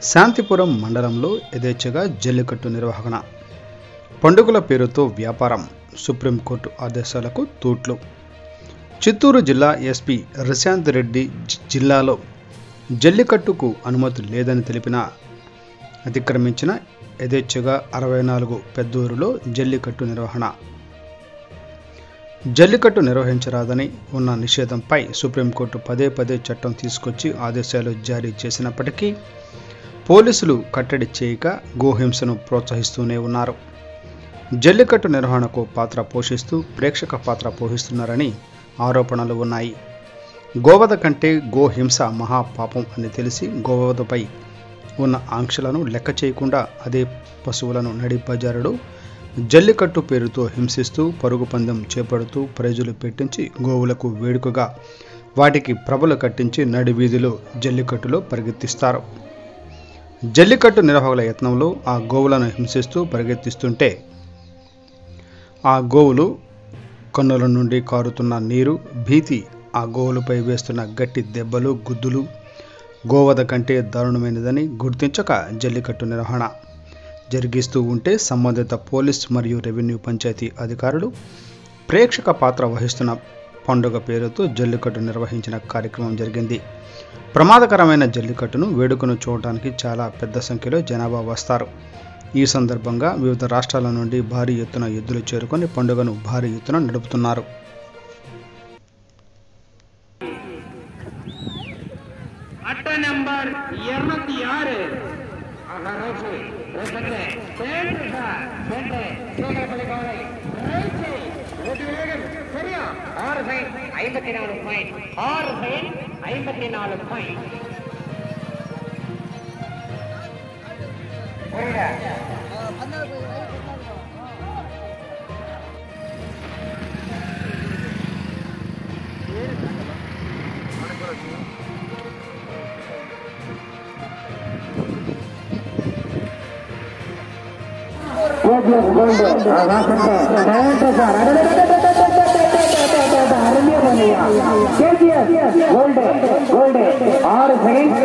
శాంతిపురం మండలంలో యథేచ్ఛగా జల్లికట్టు నిర్వహణ, పండుగల పేరుతో వ్యాపారం, సుప్రీంకోర్టు ఆదేశాలకు తూట్లు. చిత్తూరు జిల్లా ఎస్పీ రిశాంత్ రెడ్డి జిల్లాలో జల్లికట్టుకు అనుమతి లేదని తెలిపిన అతిక్రమించిన యథేచ్ఛగా 64 పెద్దూరులో జల్లికట్టు నిర్వహణ. జల్లికట్టు నిర్వహించరాదని ఉన్న నిషేధంపై సుప్రీంకోర్టు పదే చట్టం తీసుకొచ్చి ఆదేశాలు జారీ చేసినప్పటికీ పోలీసులు కట్టడి చేయక గోహింసను ప్రోత్సహిస్తూనే ఉన్నారు. జల్లికట్టు నిర్వహణకు పాత్ర పోషిస్తూ ప్రేక్షక పాత్ర పోషిస్తున్నారని ఆరోపణలు ఉన్నాయి. గోవధ కంటే గోహింస మహాపాపం అని తెలిసి గోవధపై ఉన్న ఆంక్షలను లెక్క చేయకుండా అదే పశువులను నడి బజారులో జల్లికట్టు పేరుతో హింసిస్తూ పరుగు పందెం చేపడుతూ ప్రైజులు పెట్టించి గోవులకు వేడుకగా వాటికి ప్రభలు కట్టించి నడి వీధిలో జల్లికట్టులో పరిగెత్తిస్తారు. జల్లికట్టు నిర్వాహకుల యత్నంలో ఆ గోవులను హింసిస్తూ పరిగెత్తిస్తుంటే ఆ గోవులు కన్నుల నుండి కారుతున్న నీరు, భీతి, ఆ గోవులపై వేస్తున్న గట్టి దెబ్బలు, గుద్దులు గోవధ కంటే దారుణమైనదని గుర్తించక జల్లికట్టు నిర్వహణ జరిగిస్తూ ఉంటే సంబంధిత పోలీస్ మరియు రెవెన్యూ పంచాయతీ అధికారులు ప్రేక్షక పాత్ర వహిస్తున్న పండుగ పేరుతో జల్లికట్టు నిర్వహించిన కార్యక్రమం జరిగింది. ప్రమాదకరమైన జల్లికట్టును వేడుకను చూడటానికి చాలా పెద్ద సంఖ్యలో జనాభా వస్తారు. ఈ సందర్భంగా వివిధ రాష్ట్రాల నుండి భారీ ఎత్తున ఎద్దులు చేరుకొని పండుగను భారీ ఎత్తున నడుపుతున్నారు. Gold 6 second